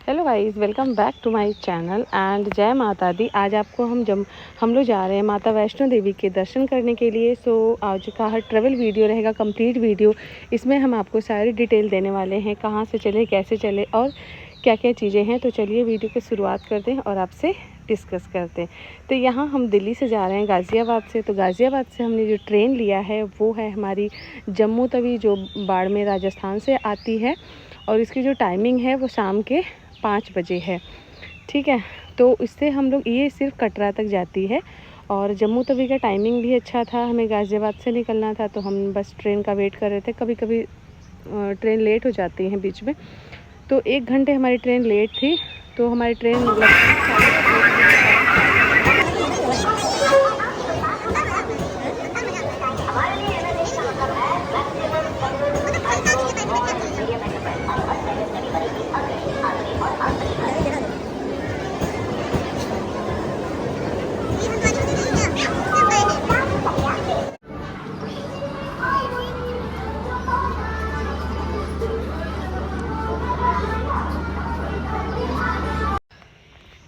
Hello guys, welcome back to my channel and जय माता दी। आज आपको हम लोग जा रहे हैं माता वैष्णो देवी के दर्शन करने के लिए। सो आज का हर ट्रैवल वीडियो रहेगा, कंप्लीट वीडियो। इसमें हम आपको सारी डिटेल देने वाले हैं, कहाँ से चले, कैसे चले और क्या क्या चीज़ें हैं। तो चलिए वीडियो की शुरुआत करते हैं और आपसे डिस्कस करते हैं। तो यहाँ हम दिल्ली से जा रहे हैं गाज़ियाबाद से। तो गाज़ियाबाद से हमने जो ट्रेन लिया है वो है हमारी जम्मू तवी, जो बाड़मेर राजस्थान से आती है। और इसकी जो टाइमिंग है वो शाम के 5 बजे है, ठीक है। तो इससे हम लोग, ये सिर्फ कटरा तक जाती है। और जम्मू तवी का टाइमिंग भी अच्छा था, हमें गाज़ियाबाद से निकलना था तो हम बस ट्रेन का वेट कर रहे थे। कभी कभी ट्रेन लेट हो जाती है बीच में, तो 1 घंटे हमारी ट्रेन लेट थी। तो हमारी ट्रेन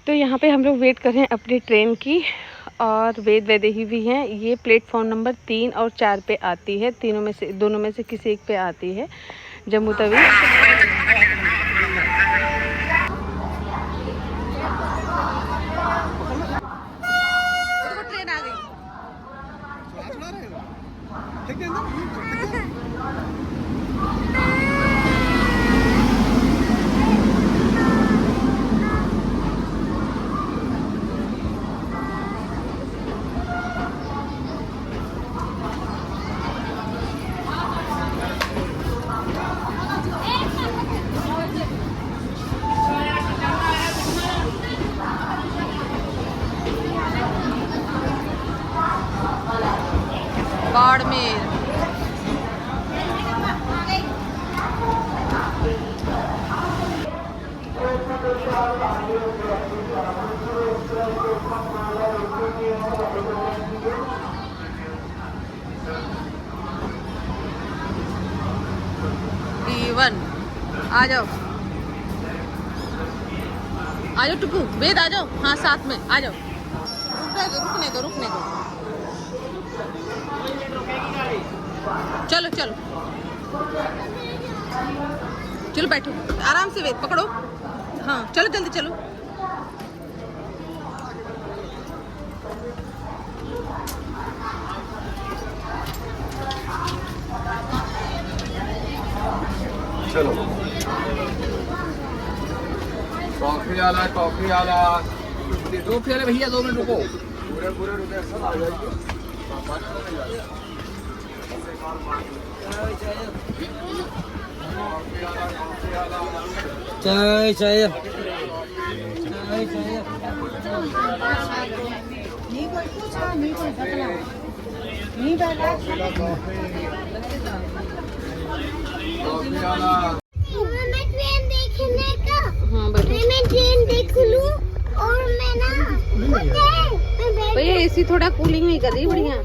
तो यहाँ पे हम लोग वेट कर रहे हैं अपनी ट्रेन की। और वेद वैदेही भी हैं, ये प्लेटफॉर्म नंबर 3 और 4 पे आती है। दोनों में से किसी एक पे आती है जम्मू तवी। ट्रेन आ गई। बाड़मेर D1। आ जाओ टुकू, वेद आ जाओ। हाँ साथ में आ जाओ। रुकने दो। चलो बैठो आराम से, वेद पकड़ो। हाँ चलो जल्दी चलो। चलो कॉफी वाला 2 प्याले भैया, 2 मिनट रुको। पूरे रुके सब आ जाएगी। चाय नहीं कोई पूछा, नहीं कोई बदला, नहीं बैठा। मैं ट्रेन देखने का। हाँ मैं ट्रेन देख लूं और मैं ना भैया एसी थोड़ा कूलिंग नहीं कर रही बढ़िया।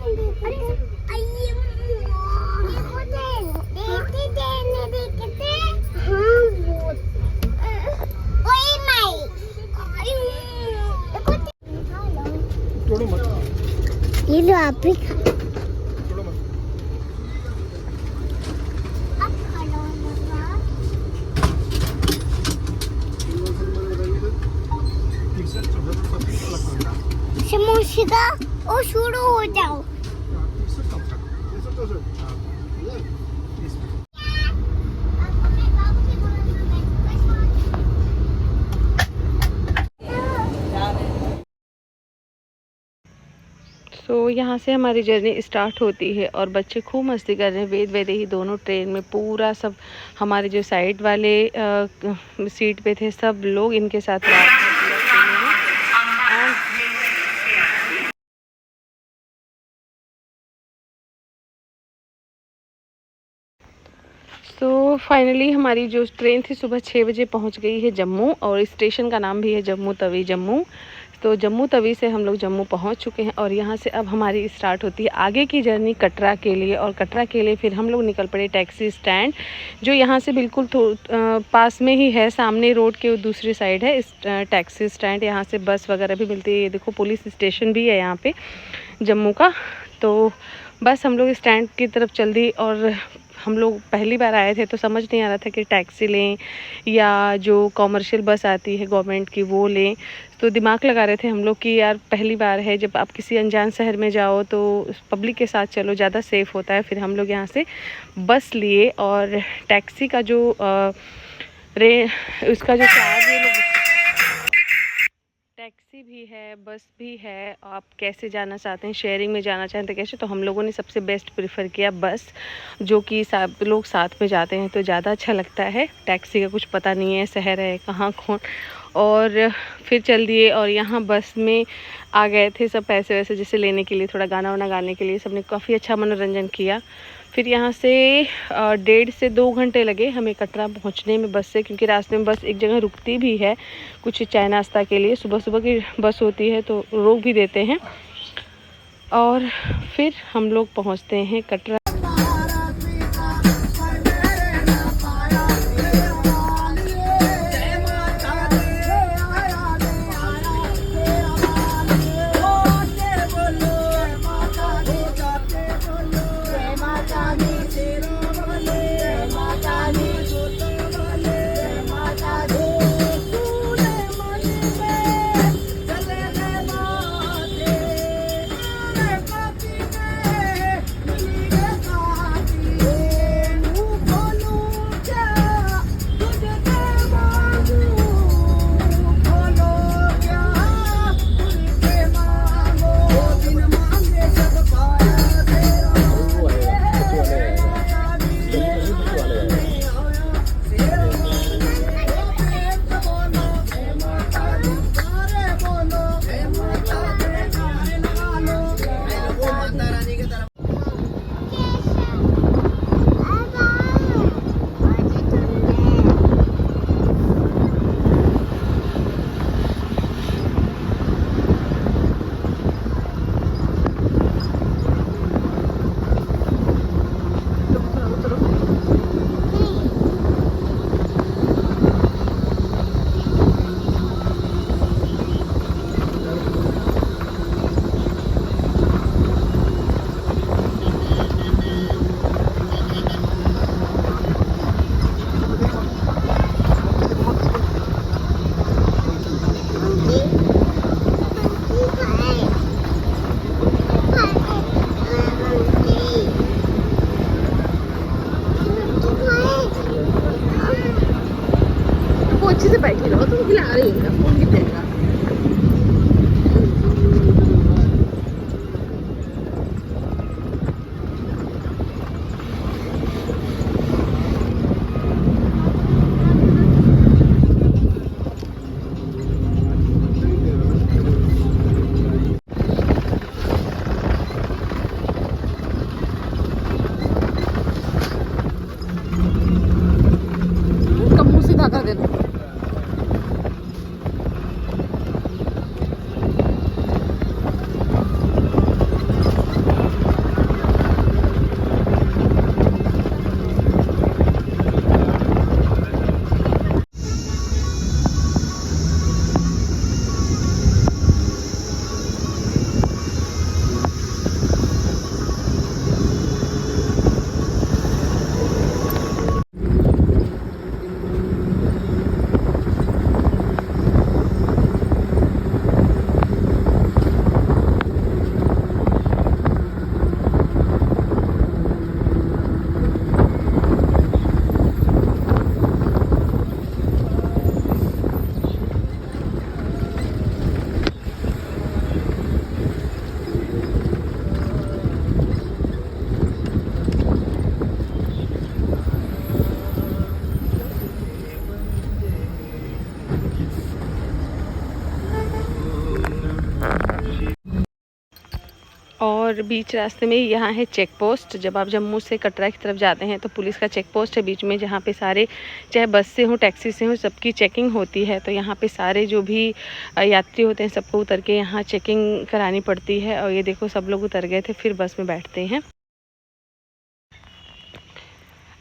ये लो आप भी समोसिका और शुरू हो जाओ। तो यहाँ से हमारी जर्नी स्टार्ट होती है और बच्चे खूब मस्ती कर रहे हैं। वेद वैदेही दोनों ट्रेन में, पूरा सब हमारे जो साइड वाले सीट पे थे सब लोग इनके साथ रात में पूरा खेले हैं। तो फाइनली हमारी जो ट्रेन थी सुबह 6 बजे पहुँच गई है जम्मू। और स्टेशन का नाम भी है जम्मू तवी जम्मू। तो जम्मू तवी से हम लोग जम्मू पहुंच चुके हैं और यहाँ से अब हमारी स्टार्ट होती है आगे की जर्नी कटरा के लिए। और कटरा के लिए फिर हम लोग निकल पड़े टैक्सी स्टैंड, जो यहाँ से बिल्कुल पास में ही है, सामने रोड के दूसरी साइड है इस टैक्सी स्टैंड। यहाँ से बस वगैरह भी मिलती है। ये देखो पुलिस स्टेशन भी है यहाँ पे जम्मू का। तो बस हम लोग स्टैंड की तरफ चल दी। और हम लोग पहली बार आए थे तो समझ नहीं आ रहा था कि टैक्सी लें या जो कॉमर्शियल बस आती है गवर्नमेंट की वो लें। तो दिमाग लगा रहे थे हम लोग कि यार पहली बार है, जब आप किसी अनजान शहर में जाओ तो पब्लिक के साथ चलो, ज़्यादा सेफ़ होता है। फिर हम लोग यहाँ से बस लिए और टैक्सी का जो उसका जो चार्ज है, टैक्सी भी है, बस भी है। आप कैसे जाना चाहते हैं, शेयरिंग में जाना चाहते हैं कैसे, तो हम लोगों ने सबसे बेस्ट प्रेफर किया बस, जो कि सब लोग साथ में जाते हैं तो ज़्यादा अच्छा लगता है। टैक्सी का कुछ पता नहीं है, शहर है कहाँ कौन। और फिर चल दिए और यहाँ बस में आ गए थे सब पैसे वैसे जैसे लेने के लिए, थोड़ा गाना वाना गाने के लिए। सबने काफ़ी अच्छा मनोरंजन किया। फिर यहाँ से 1.5 से 2 घंटे लगे हमें कटरा पहुँचने में बस से, क्योंकि रास्ते में बस एक जगह रुकती भी है कुछ चाय नाश्ता के लिए। सुबह सुबह की बस होती है तो रोक भी देते हैं। और फिर हम लोग पहुँचते हैं कटरा। अच्छे से बैठी रहो, तुम हिला रही हो, फोन गिरेगा। कब मुँह सीधा कर देना। और बीच रास्ते में यहाँ है चेक पोस्ट। जब आप जम्मू से कटरा की तरफ जाते हैं तो पुलिस का चेक पोस्ट है बीच में, जहाँ पे सारे चाहे बस से हो टैक्सी से हो सबकी चेकिंग होती है। तो यहाँ पे सारे जो भी यात्री होते हैं सबको उतर के यहाँ चेकिंग करानी पड़ती है। और ये देखो सब लोग उतर गए थे, फिर बस में बैठते हैं।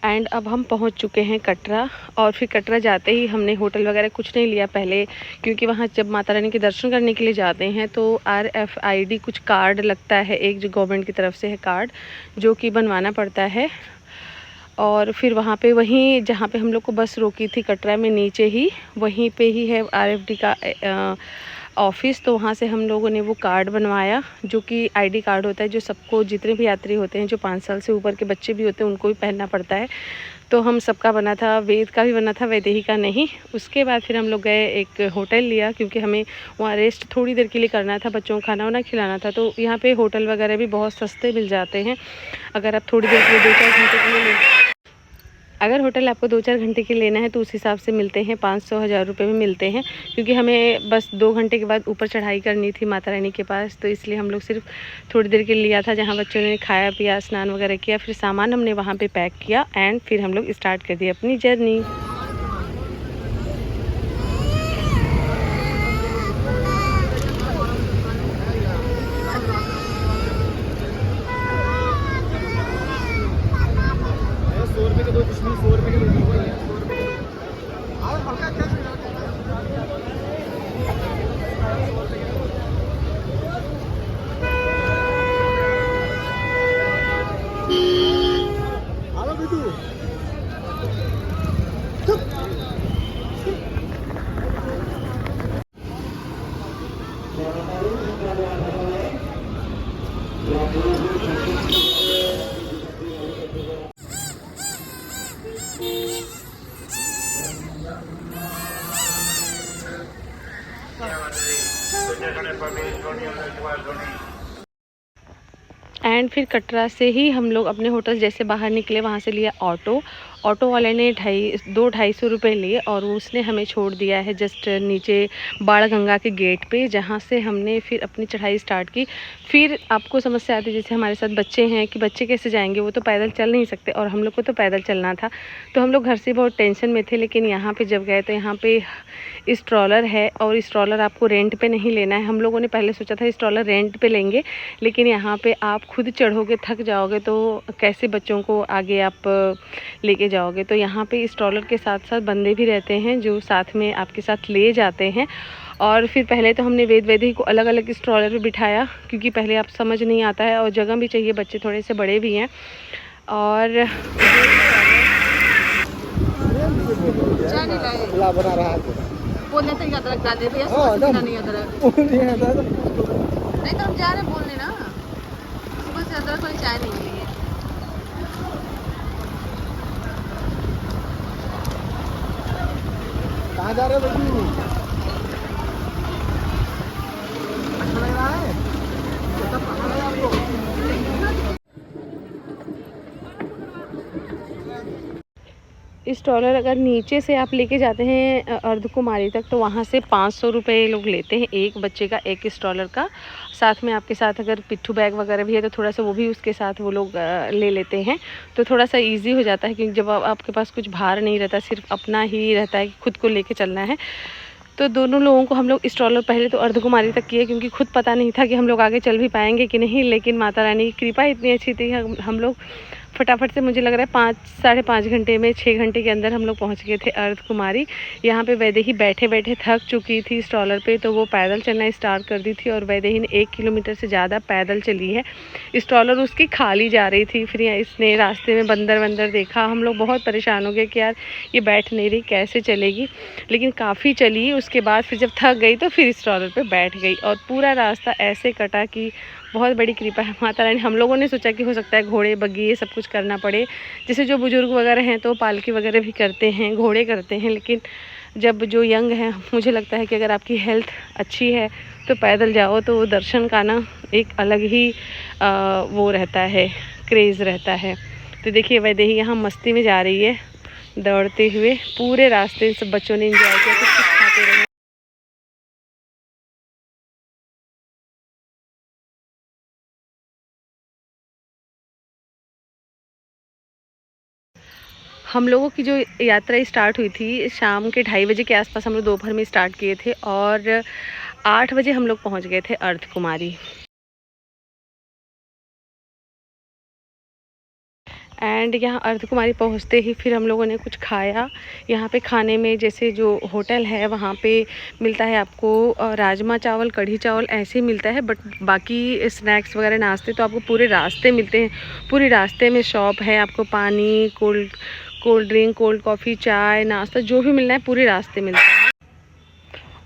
एंड अब हम पहुंच चुके हैं कटरा। और फिर कटरा जाते ही हमने होटल वगैरह कुछ नहीं लिया पहले, क्योंकि वहां जब माता रानी के दर्शन करने के लिए जाते हैं तो RFID कुछ कार्ड लगता है, एक जो गवर्नमेंट की तरफ से है कार्ड, जो कि बनवाना पड़ता है। और फिर वहाँ पे वहीं जहाँ पे हम लोग को बस रोकी थी कटरा में नीचे ही, वहीं पे ही है RFD का ऑफिस। तो वहाँ से हम लोगों ने वो कार्ड बनवाया, जो कि ID कार्ड होता है, जो सबको जितने भी यात्री होते हैं, जो 5 साल से ऊपर के बच्चे भी होते हैं उनको भी पहनना पड़ता है। तो हम सबका बना था, वेद का भी बना था, वैदेही का नहीं। उसके बाद फिर हम लोग गए, एक होटल लिया, क्योंकि हमें वहाँ रेस्ट थोड़ी देर के लिए करना था, बच्चों को खाना वाना खिलाना था। तो यहाँ पे होटल वगैरह भी बहुत सस्ते मिल जाते हैं। अगर आप थोड़ी देर के लिए 2-4 घंटे के लिए अगर होटल आपको 2-4 घंटे के लेना है तो उस हिसाब से मिलते हैं, 500-1000 रुपये में मिलते हैं। क्योंकि हमें बस 2 घंटे के बाद ऊपर चढ़ाई करनी थी माता रानी के पास, तो इसलिए हम लोग सिर्फ थोड़ी देर के लिए लिया था, जहाँ बच्चों ने खाया पिया, स्नान वगैरह किया, फिर सामान हमने वहाँ पे पैक किया एंड फिर हम लोग स्टार्ट कर दिए अपनी जर्नी। एंड फिर कटरा से ही हम लोग अपने होटल जैसे बाहर निकले, वहाँ से लिया ऑटो वाले ने 250-250 रुपये लिए और उसने हमें छोड़ दिया है जस्ट नीचे बाण गंगा के गेट पे, जहाँ से हमने फिर अपनी चढ़ाई स्टार्ट की। फिर आपको समस्या आती है, जैसे हमारे साथ बच्चे हैं कि बच्चे कैसे जाएंगे, वो तो पैदल चल नहीं सकते और हम लोग को तो पैदल चलना था। तो हम लोग घर से बहुत टेंशन में थे, लेकिन यहाँ पे जब गए तो यहाँ पे स्ट्रॉलर है और स्ट्रॉलर आपको रेंट पे नहीं लेना है। हम लोगों ने पहले सोचा था स्ट्रॉलर रेंट पे लेंगे, लेकिन यहाँ पे आप खुद चढ़ोगे थक जाओगे तो कैसे बच्चों को आगे आप लेके जाओगे। तो यहाँ पे स्ट्रॉलर के साथ साथ बंदे भी रहते हैं जो साथ में आपके साथ ले जाते हैं। और फिर पहले तो हमने वैदेही को अलग अलग स्ट्रॉलर पे बिठाया, क्योंकि पहले आप समझ नहीं आता है और जगह भी चाहिए, बच्चे थोड़े से बड़े भी हैं। और बना रहा है बोलने तक अदरक डाले भैया, नहीं अदरक नहीं तो हम जा रहे हैं बोलने ना, सुबह से अदरक वाली चाय नहीं है। कहाँ जा रहे हो बच्चू? अच्छा लग रहा है? कैसा पसंद है आपको? स्ट्रॉलर अगर नीचे से आप लेके जाते हैं अर्धकुमारी तक तो वहाँ से 500 रुपये लोग लेते हैं एक बच्चे का, एक स्ट्रॉलर का। साथ में आपके साथ अगर पिट्ठू बैग वगैरह भी है तो थोड़ा सा वो भी उसके साथ वो लोग ले लेते हैं, तो थोड़ा सा इजी हो जाता है। क्योंकि जब आपके पास कुछ भार नहीं रहता, सिर्फ अपना ही रहता है कि खुद को लेके चलना है। तो दोनों लोगों को हम लोग स्ट्रॉलर पहले तो अर्धकुमारी तक किए, क्योंकि खुद पता नहीं था कि हम लोग आगे चल भी पाएंगे कि नहीं। लेकिन माता रानी की कृपा इतनी अच्छी थी, हम लोग फटाफट से, मुझे लग रहा है 5-5.5 घंटे में 6 घंटे के अंदर हम लोग पहुंच गए थे अर्धकुमारी। यहाँ पे वैदेही बैठे बैठे थक चुकी थी स्ट्रॉलर पे, तो वो पैदल चलना स्टार्ट कर दी थी और वैदेही ने 1 किलोमीटर से ज़्यादा पैदल चली है। स्ट्रॉलर उसकी खाली जा रही थी। फिर इसने रास्ते में बंदर देखा, हम लोग बहुत परेशान हो गए कि यार ये बैठ नहीं रही, कैसे चलेगी। लेकिन काफ़ी चली। उसके बाद फिर जब थक गई तो फिर स्ट्रॉलर पे बैठ गई और पूरा रास्ता ऐसे कटा कि बहुत बड़ी कृपा है माता रानी। हम लोगों ने सोचा कि हो सकता है घोड़े बग्गी ये सब कुछ करना पड़े, जैसे जो बुजुर्ग वगैरह हैं तो पालकी वगैरह भी करते हैं, घोड़े करते हैं। लेकिन जब जो यंग हैं, मुझे लगता है कि अगर आपकी हेल्थ अच्छी है तो पैदल जाओ, तो दर्शन का ना एक अलग ही वो रहता है, क्रेज़ रहता है। तो देखिए वैदेही यहाँ मस्ती में जा रही है दौड़ते हुए। पूरे रास्ते सब बच्चों ने इंजॉय किया, कुछ खाते रहे। हम लोगों की जो यात्रा स्टार्ट हुई थी शाम के 2:30 बजे के आसपास, हम लोग दोपहर में स्टार्ट किए थे और 8 बजे हम लोग पहुंच गए थे अर्धकुमारी। एंड यहाँ अर्धकुमारी पहुँचते ही फिर हम लोगों ने कुछ खाया। यहाँ पे खाने में जैसे जो होटल है वहाँ पे मिलता है आपको राजमा चावल, कढ़ी चावल ऐसे ही मिलता है, बट बाकी स्नैक्स वगैरह नाश्ते तो आपको पूरे रास्ते मिलते हैं। पूरे रास्ते में शॉप है, आपको पानी, कोल्ड ड्रिंक, कोल्ड कॉफ़ी, चाय, नाश्ता जो भी मिलना है पूरे रास्ते मिलता है।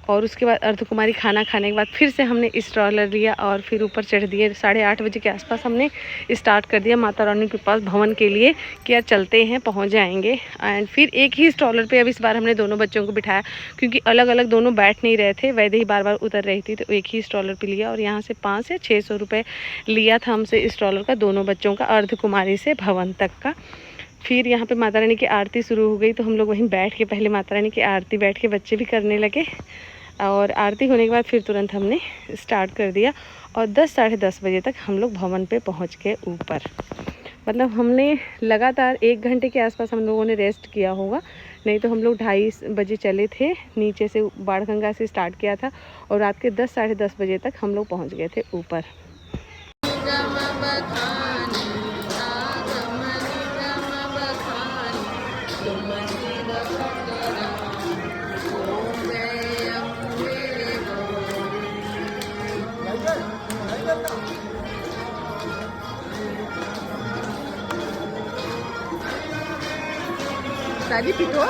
और उसके बाद अर्धकुमारी खाना खाने के बाद फिर से हमने स्ट्रॉलर लिया और फिर ऊपर चढ़ दिए। 8:30 बजे के आसपास हमने स्टार्ट कर दिया माता रानी के पास भवन के लिए कि यार चलते हैं, पहुंच जाएंगे। एंड फिर एक ही स्ट्रॉलर पे अब इस बार हमने दोनों बच्चों को बिठाया, क्योंकि अलग अलग दोनों बैठ नहीं रहे थे, वैदे ही बार बार उतर रही थी, तो एक ही स्ट्रॉलर पे लिया। और यहाँ से 500 या 600 रुपये लिया था हमसे स्ट्रॉलर का, दोनों बच्चों का, अर्धकुमारी से भवन तक का। फिर यहाँ पे माता रानी की आरती शुरू हो गई, तो हम लोग वहीं बैठ के पहले माता रानी की आरती बैठ के बच्चे भी करने लगे। और आरती होने के बाद फिर तुरंत हमने स्टार्ट कर दिया और 10 साढ़े 10 बजे तक हम लोग भवन पे पहुँच गए ऊपर। मतलब हमने लगातार 1 घंटे के आसपास हम लोगों ने रेस्ट किया होगा, नहीं तो हम लोग 2:30 बजे चले थे, नीचे से बाणगंगा से स्टार्ट किया था और रात के 10 साढ़े 10 बजे तक हम लोग पहुँच गए थे ऊपर। Tadi pito?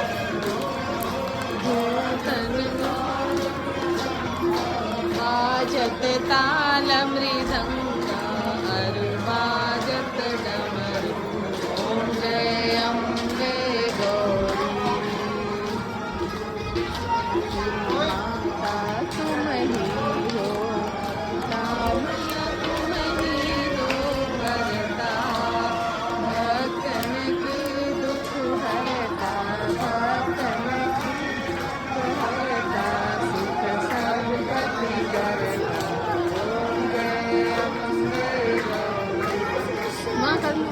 बाजत ताल मृदंगा बाजत डमरू, ओम जय अम्बे गौरी, माता तुम ही हो, तुम ही हो करता, भक्तन के दुख हरता, भक्तन के दुख हरता, सुख संपत्ति करता, ओम जय अम्बे गौरी। माँ कर लो।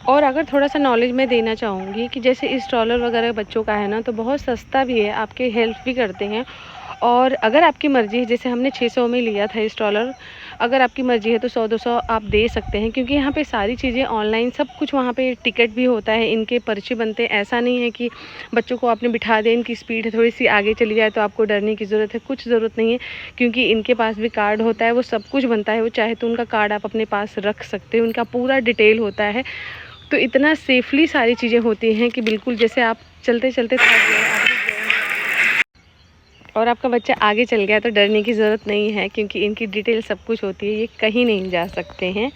और अगर थोड़ा सा नॉलेज मैं देना चाहूँगी कि जैसे स्ट्रॉलर वगैरह बच्चों का है ना, तो बहुत सस्ता भी है, आपके हेल्प भी करते हैं। और अगर आपकी मर्ज़ी है, जैसे हमने 600 में लिया था स्ट्रॉलर, अगर आपकी मर्ज़ी है तो 100-200 आप दे सकते हैं, क्योंकि यहाँ पे सारी चीज़ें ऑनलाइन सब कुछ, वहाँ पे टिकट भी होता है, इनके पर्चे बनते हैं। ऐसा नहीं है कि बच्चों को आपने बिठा दें, इनकी स्पीड है थोड़ी सी आगे चली जाए तो आपको डरने की ज़रूरत है, कुछ ज़रूरत नहीं है, क्योंकि इनके पास भी कार्ड होता है, वो सब कुछ बनता है। वो चाहे तो उनका कार्ड आप अपने पास रख सकते हो, उनका पूरा डिटेल होता है। तो इतना सेफली सारी चीज़ें होती हैं कि बिल्कुल जैसे आप चलते चलते थक गए और आपका बच्चा आगे चल गया तो डरने की ज़रूरत नहीं है, क्योंकि इनकी डिटेल सब कुछ होती है, ये कहीं नहीं जा सकते हैं।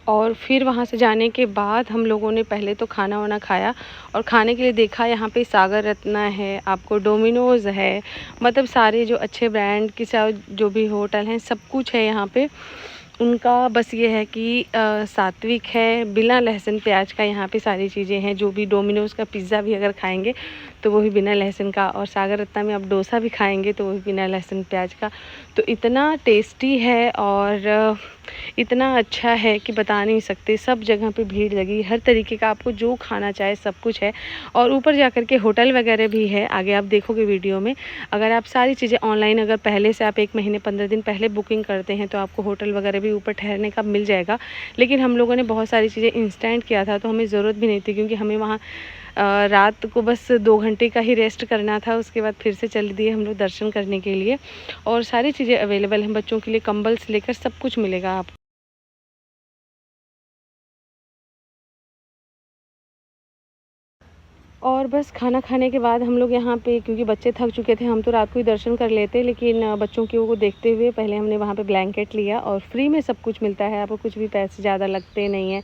और फिर वहाँ से जाने के बाद हम लोगों ने पहले तो खाना वाना खाया, और खाने के लिए देखा यहाँ पे सागर रत्ना है, आपको डोमिनोज़ है, मतलब सारे जो अच्छे ब्रांड के जो भी होटल हैं सब कुछ है यहाँ पे। उनका बस ये है कि सात्विक है, बिना लहसुन प्याज का यहाँ पे सारी चीज़ें हैं। जो भी डोमिनोज़ का पिज़्ज़ा भी अगर खाएंगे तो वो भी बिना लहसुन का, और सागर रत्ना में आप डोसा भी खाएंगे तो वो भी बिना लहसुन प्याज का। तो इतना टेस्टी है और इतना अच्छा है कि बता नहीं सकते। सब जगह पे भीड़ लगी, हर तरीके का आपको जो खाना चाहे सब कुछ है। और ऊपर जाकर के होटल वगैरह भी है, आगे आप देखोगे वीडियो में। अगर आप सारी चीज़ें ऑनलाइन, अगर पहले से आप 1 महीने 15 दिन पहले बुकिंग करते हैं तो आपको होटल वगैरह भी ऊपर ठहरने का मिल जाएगा। लेकिन हम लोगों ने बहुत सारी चीज़ें इंस्टेंट किया था, तो हमें ज़रूरत भी नहीं थी, क्योंकि हमें वहाँ रात को बस 2 घंटे का ही रेस्ट करना था। उसके बाद फिर से चल दिए हम लोग दर्शन करने के लिए। और सारी चीज़ें अवेलेबल हैं बच्चों के लिए, कंबल से लेकर सब कुछ मिलेगा आपको। और बस खाना खाने के बाद हम लोग यहाँ पे, क्योंकि बच्चे थक चुके थे, हम तो रात को ही दर्शन कर लेते, लेकिन बच्चों को देखते हुए पहले हमने वहाँ पे ब्लैंकेट लिया। और फ्री में सब कुछ मिलता है, आपको कुछ भी पैसे ज़्यादा लगते नहीं हैं।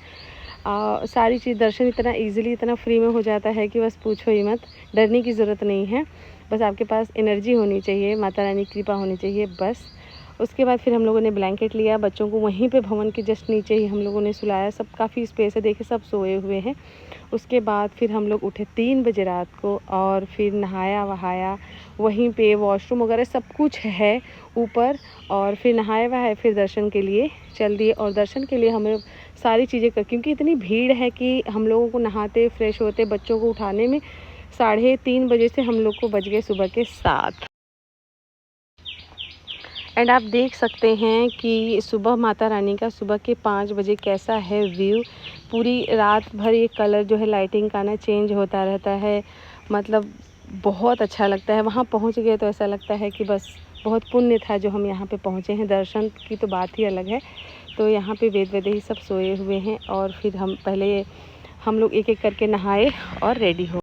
सारी चीज़ दर्शन इतना इजीली, इतना फ्री में हो जाता है कि बस पूछो ही मत। डरने की ज़रूरत नहीं है, बस आपके पास एनर्जी होनी चाहिए, माता रानी की कृपा होनी चाहिए बस। उसके बाद फिर हम लोगों ने ब्लैंकेट लिया, बच्चों को वहीं पे भवन के जस्ट नीचे ही हम लोगों ने सुलाया। सब काफ़ी स्पेस है, देखिए सब सोए हुए हैं। उसके बाद फिर हम लोग उठे 3 बजे रात को, और फिर नहाया वहाया वहीं पे, वॉशरूम वगैरह सब कुछ है ऊपर। और फिर नहाए वहाए फिर दर्शन के लिए चल दिए। और दर्शन के लिए हमें सारी चीज़ें क्योंकि इतनी भीड़ है कि हम लोगों को नहाते फ्रेश होते बच्चों को उठाने में 3:30 बजे से हम लोग को बज गए सुबह के 7। एंड आप देख सकते हैं कि सुबह माता रानी का सुबह के 5 बजे कैसा है व्यू। पूरी रात भर ये कलर जो है लाइटिंग का ना चेंज होता रहता है, मतलब बहुत अच्छा लगता है। वहाँ पहुँच गए तो ऐसा लगता है कि बस बहुत पुण्य था जो हम यहाँ पे पहुँचे हैं। दर्शन की तो बात ही अलग है। तो यहाँ पे वेद वैदेही सब सोए हुए हैं, और फिर हम लोग एक एक करके नहाए और रेडी हो।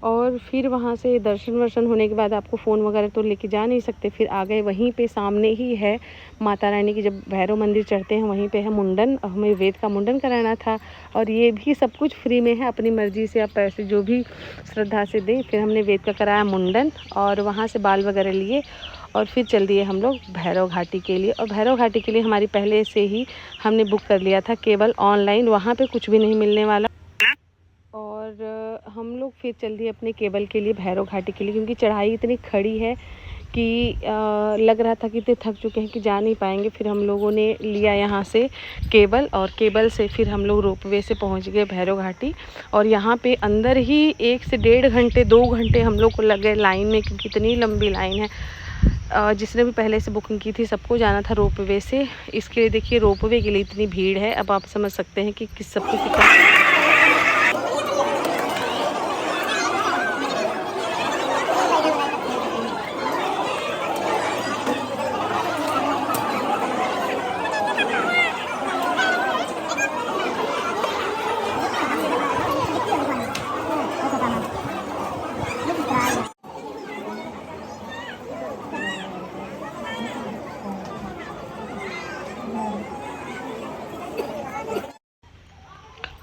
और फिर वहाँ से दर्शन वर्शन होने के बाद आपको फ़ोन वगैरह तो लेके जा नहीं सकते, फिर आ गए। वहीं पे सामने ही है माता रानी की, जब भैरव मंदिर चढ़ते हैं वहीं पे है मुंडन। हमें वेद का मुंडन कराना था, और ये भी सब कुछ फ्री में है, अपनी मर्ज़ी से आप पैसे जो भी श्रद्धा से दें। फिर हमने वेद का कराया मुंडन, और वहाँ से बाल वगैरह लिए, और फिर चल दिए हम लोग भैरव घाटी के लिए। और भैरव घाटी के लिए हमारी पहले से ही हमने बुक कर लिया था केवल ऑनलाइन, वहाँ पर कुछ भी नहीं मिलने वाला। और हम लोग फिर चल दिए अपने केबल के लिए, भैरव घाटी के लिए, क्योंकि चढ़ाई इतनी खड़ी है कि लग रहा था कि इतने थक चुके हैं कि जा नहीं पाएंगे। फिर हम लोगों ने लिया यहाँ से केबल, और केबल से फिर हम लोग रोपवे से पहुँच गए भैरव घाटी। और यहाँ पे अंदर ही 1 से 1.5 घंटे 2 घंटे हम लोग को लग गए लाइन में, क्योंकि इतनी लंबी लाइन है। जिसने भी पहले से बुकिंग की थी सबको जाना था रोपवे से। इसके लिए देखिए रोपवे के लिए इतनी भीड़ है, अब आप समझ सकते हैं कि किस सबको कितना।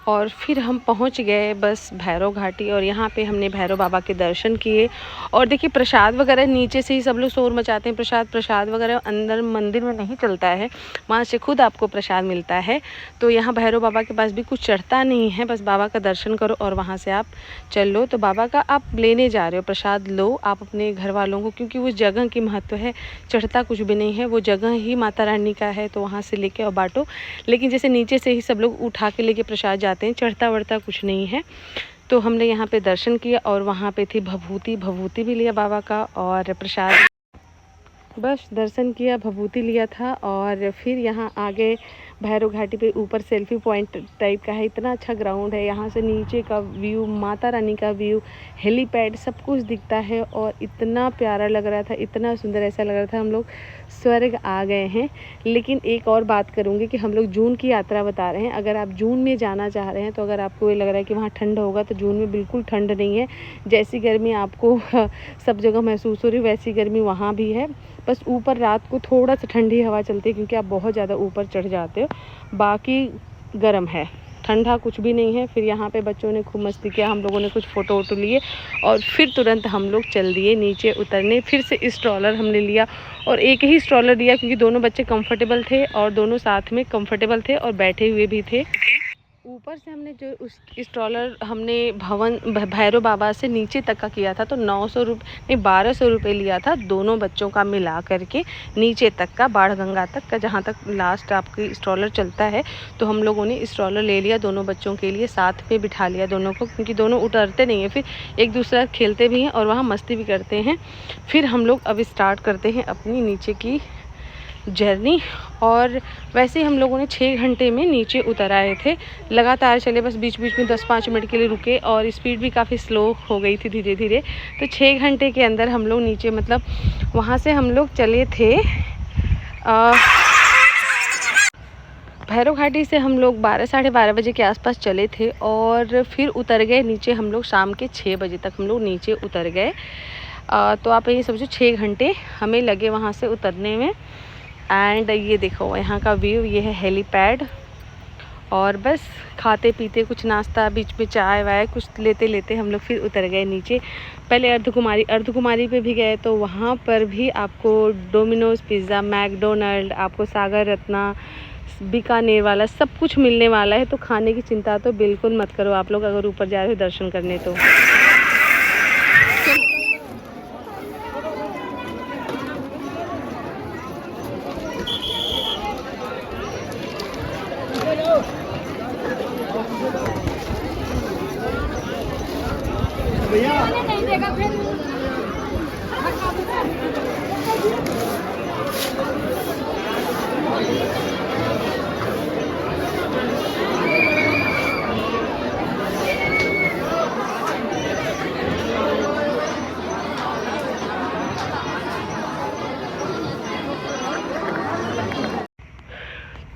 और फिर हम पहुंच गए बस भैरव घाटी, और यहाँ पे हमने भैरव बाबा के दर्शन किए। और देखिए प्रसाद वगैरह नीचे से ही सब लोग शोर मचाते हैं, प्रसाद वगैरह अंदर मंदिर में नहीं चलता है, वहाँ से खुद आपको प्रसाद मिलता है। तो यहाँ भैरव बाबा के पास भी कुछ चढ़ता नहीं है, बस बाबा का दर्शन करो और वहाँ से आप चल लो। तो बाबा का आप लेने जा रहे हो प्रसाद, लो आप अपने घर वालों को, क्योंकि उस जगह की महत्व है। चढ़ता कुछ भी नहीं है, वो जगह ही माता रानी का है, तो वहाँ से लेके और बांटो। लेकिन जैसे नीचे से ही सब लोग उठा के लेके प्रसाद जाते हैं, चढ़ता वढ़ता कुछ नहीं है। तो हमने यहाँ पे दर्शन किया, और वहाँ पे थी भभूति भी लिया बाबा का, और प्रसाद बस दर्शन किया, भभूति लिया था। और फिर यहाँ आ गए भैरव घाटी पे ऊपर सेल्फी पॉइंट टाइप का है। इतना अच्छा ग्राउंड है, यहाँ से नीचे का व्यू, माता रानी का व्यू, हेलीपैड, सब कुछ दिखता है और इतना प्यारा लग रहा था, इतना सुंदर, ऐसा लग रहा था हम लोग स्वर्ग आ गए हैं। लेकिन एक और बात करूँगी कि हम लोग जून की यात्रा बता रहे हैं। अगर आप जून में जाना चाह रहे हैं तो अगर आपको ये लग रहा है कि वहाँ ठंड होगा, तो जून में बिल्कुल ठंड नहीं है। जैसी गर्मी आपको सब जगह महसूस हो रही वैसी गर्मी वहाँ भी है। बस ऊपर रात को थोड़ा सा ठंडी हवा चलती है क्योंकि आप बहुत ज़्यादा ऊपर चढ़ जाते हो, बाकी गर्म है, ठंडा कुछ भी नहीं है। फिर यहाँ पे बच्चों ने खूब मस्ती किया, हम लोगों ने कुछ फ़ोटो वोटो लिए और फिर तुरंत हम लोग चल दिए नीचे उतरने। फिर से स्ट्रॉलर हमने लिया और एक ही स्ट्रॉलर लिया क्योंकि दोनों बच्चे कंफर्टेबल थे और दोनों साथ में कंफर्टेबल थे और बैठे हुए भी थे। ऊपर से हमने जो उस स्ट्रॉलर हमने भैरव बाबा से नीचे तक का किया था तो 900 रुपये नहीं 1200 रुपये लिया था दोनों बच्चों का मिला करके, नीचे तक का, बाढ़ गंगा तक का, जहाँ तक लास्ट आपकी स्ट्रॉलर चलता है। तो हम लोगों ने स्ट्रॉलर ले लिया दोनों बच्चों के लिए, साथ में बिठा लिया दोनों को क्योंकि दोनों उतरते नहीं हैं, फिर एक दूसरा खेलते भी हैं और वहाँ मस्ती भी करते हैं। फिर हम लोग अब स्टार्ट करते हैं अपनी नीचे की जर्नी। और वैसे हम लोगों ने 6 घंटे में नीचे उतर आए थे, लगातार चले, बस बीच बीच में 10-5 मिनट के लिए रुके और स्पीड भी काफ़ी स्लो हो गई थी धीरे धीरे। तो 6 घंटे के अंदर हम लोग नीचे, मतलब वहाँ से हम लोग चले थे भैरव घाटी से हम लोग 12-12:30 बजे के आसपास चले थे और फिर उतर गए नीचे हम लोग शाम के 6 बजे तक हम लोग नीचे उतर गए। तो आप ये समझो 6 घंटे हमें लगे वहाँ से उतरने में। एंड ये देखो यहाँ का व्यू, ये है हेलीपैड। और बस खाते पीते कुछ नाश्ता, बीच में चाय वाय कुछ लेते लेते हम लोग फिर उतर गए नीचे। पहले अर्धकुमारी पे भी गए तो वहाँ पर भी आपको डोमिनोज़ पिज़्ज़ा, मैकडोनल्ड, आपको सागर रत्ना, बीकानेर वाला सब कुछ मिलने वाला है। तो खाने की चिंता तो बिल्कुल मत करो आप लोग अगर ऊपर जा रहे हो दर्शन करने तो।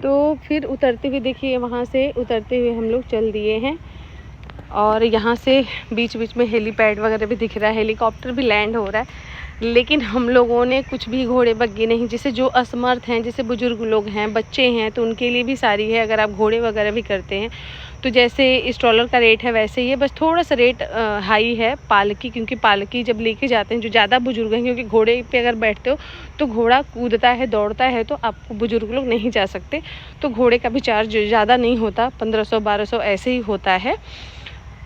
तो फिर उतरते हुए देखिए, वहाँ से उतरते हुए हम लोग चल दिए हैं और यहाँ से बीच बीच में हेलीपैड वगैरह भी दिख रहा है, हेलीकॉप्टर भी लैंड हो रहा है। लेकिन हम लोगों ने कुछ भी घोड़े बग्गी नहीं, जैसे जो असमर्थ हैं, जैसे बुजुर्ग लोग हैं, बच्चे हैं, तो उनके लिए भी सारी है। अगर आप घोड़े वगैरह भी करते हैं तो जैसे स्ट्रॉलर का रेट है वैसे ही है, बस थोड़ा सा रेट हाई है पालकी, क्योंकि पालकी जब लेके जाते हैं जो ज़्यादा बुजुर्ग हैं, क्योंकि घोड़े पे अगर बैठते हो तो घोड़ा कूदता है, दौड़ता है, तो आपको बुजुर्ग लोग नहीं जा सकते। तो घोड़े का भी चार्ज ज़्यादा नहीं होता, 1500-1200 ऐसे ही होता है।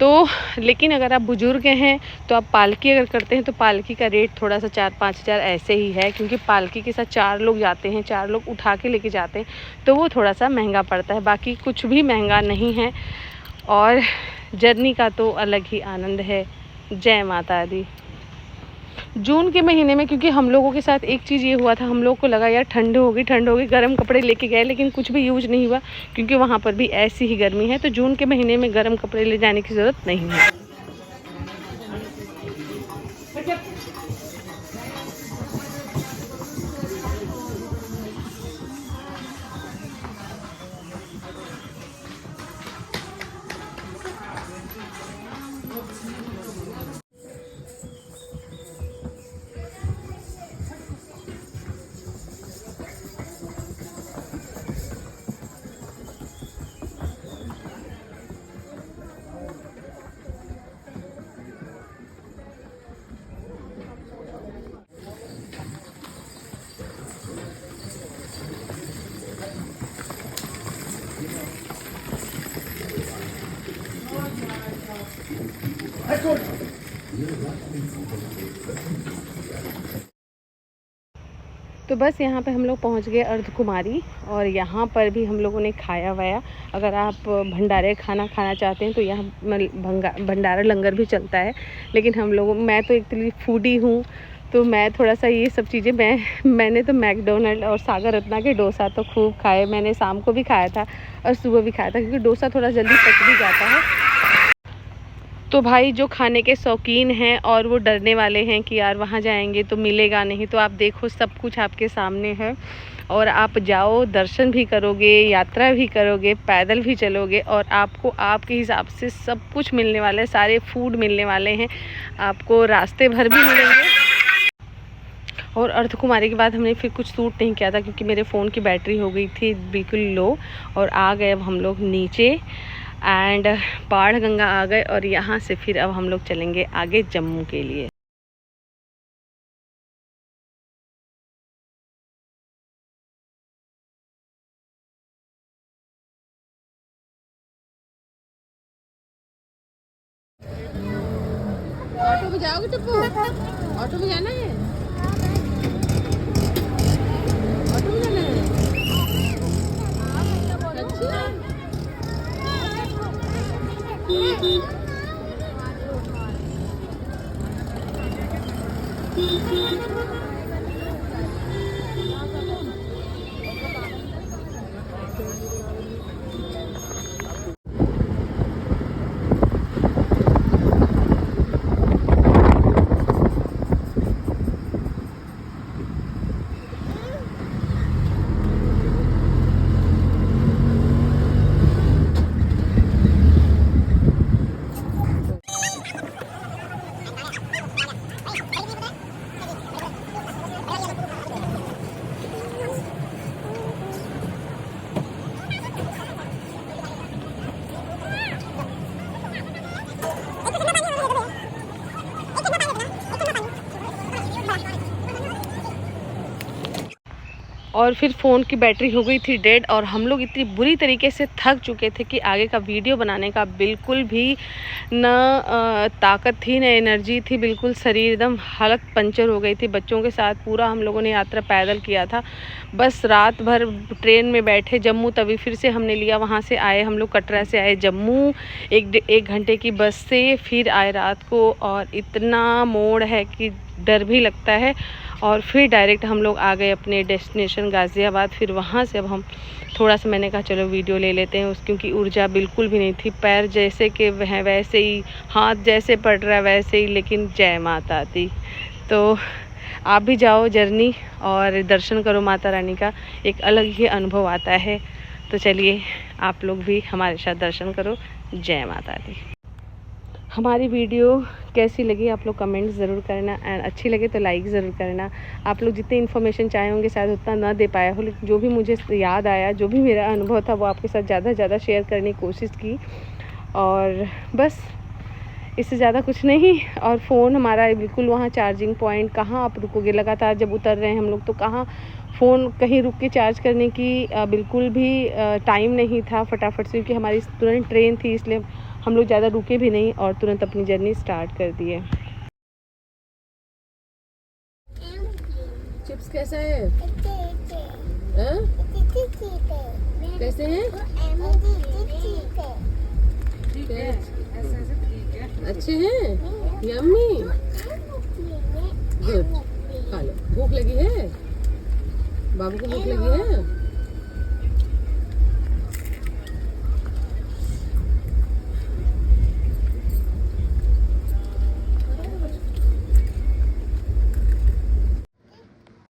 तो लेकिन अगर आप बुजुर्ग हैं तो आप पालकी अगर करते हैं तो पालकी का रेट थोड़ा सा 4-5 हज़ार ऐसे ही है, क्योंकि पालकी के साथ 4 लोग जाते हैं, 4 लोग उठा के लेके जाते हैं, तो वो थोड़ा सा महंगा पड़ता है। बाकी कुछ भी महंगा नहीं है और जर्नी का तो अलग ही आनंद है। जय माता दी। जून के महीने में, क्योंकि हम लोगों के साथ एक चीज़ ये हुआ था, हम लोग को लगा यार ठंड होगी, गर्म कपड़े लेके गए, लेकिन कुछ भी यूज नहीं हुआ क्योंकि वहाँ पर भी ऐसी ही गर्मी है। तो जून के महीने में गर्म कपड़े ले जाने की ज़रूरत नहीं है। तो बस यहाँ पे हम लोग पहुँच गए अर्धकुमारी और यहाँ पर भी हम लोगों ने खाया वाया। अगर आप भंडारे खाना खाना चाहते हैं तो यहाँ भंडारा लंगर भी चलता है, लेकिन हम लोग, मैं तो एक फूडी हूँ तो मैं थोड़ा सा ये सब चीज़ें मैंने तो मैकडोनल्ड और सागर रत्ना के डोसा तो खूब खाए। मैंने शाम को भी खाया था और सुबह भी खाया था, क्योंकि डोसा थोड़ा जल्दी पच भी जाता है। तो भाई जो खाने के शौकीन हैं और वो डरने वाले हैं कि यार वहाँ जाएंगे तो मिलेगा नहीं, तो आप देखो सब कुछ आपके सामने है और आप जाओ, दर्शन भी करोगे, यात्रा भी करोगे, पैदल भी चलोगे और आपको आपके हिसाब से सब कुछ मिलने वाला है। सारे फूड मिलने वाले हैं आपको, रास्ते भर भी मिलेंगे। और अर्धकुमारी के बाद हमने फिर कुछ शूट नहीं किया था, क्योंकि मेरे फ़ोन की बैटरी हो गई थी बिल्कुल लो। और आ गए अब हम लोग नीचे एंड बाढ़ गंगा आ गए, और यहाँ से फिर अब हम लोग चलेंगे आगे जम्मू के लिए। ऑटो में जाओगे टप्पू? ऑटो में जाना है? ऑटो में जाना है? और फिर फ़ोन की बैटरी हो गई थी डेड, और हम लोग इतनी बुरी तरीके से थक चुके थे कि आगे का वीडियो बनाने का बिल्कुल भी न ताकत थी, न एनर्जी थी। बिल्कुल शरीर एकदम हालत पंचर हो गई थी। बच्चों के साथ पूरा हम लोगों ने यात्रा पैदल किया था। बस रात भर ट्रेन में बैठे जम्मू, तभी फिर से हमने लिया, वहाँ से आए हम लोग, कटरा से आए जम्मू एक घंटे की बस से, फिर आए रात को। और इतना मोड़ है कि डर भी लगता है। और फिर डायरेक्ट हम लोग आ गए अपने डेस्टिनेशन गाज़ियाबाद। फिर वहाँ से अब हम थोड़ा सा, मैंने कहा चलो वीडियो ले लेते हैं क्योंकि ऊर्जा बिल्कुल भी नहीं थी। पैर जैसे कि वह वैसे ही, हाथ जैसे पड़ रहा है वैसे ही, लेकिन जय माता दी। तो आप भी जाओ जर्नी और दर्शन करो माता रानी का, एक अलग ही अनुभव आता है। तो चलिए आप लोग भी हमारे साथ दर्शन करो। जय माता दी। हमारी वीडियो कैसी लगी आप लोग कमेंट ज़रूर करना, एंड अच्छी लगे तो लाइक ज़रूर करना। आप लोग जितनी इन्फॉर्मेशन चाहे होंगे शायद उतना ना दे पाया हो, लेकिन जो भी मुझे याद आया, जो भी मेरा अनुभव था, वो आपके साथ ज़्यादा से ज़्यादा शेयर करने की कोशिश की। और बस इससे ज़्यादा कुछ नहीं। और फ़ोन हमारा बिल्कुल वहाँ चार्जिंग पॉइंट, कहाँ आप रुकोगे, लगातार जब उतर रहे हैं हम लोग तो कहाँ फ़ोन कहीं रुक के चार्ज करने की बिल्कुल भी टाइम नहीं था फटाफट से, क्योंकि हमारी तुरंत ट्रेन थी, इसलिए हम लोग ज़्यादा रुके भी नहीं और तुरंत अपनी जर्नी स्टार्ट कर दिए। चिप्स कैसा है? कैसे हैं? अच्छे हैं? यम्मी। गुड, खा लो। भूख लगी है? बाबू को भूख लगी है?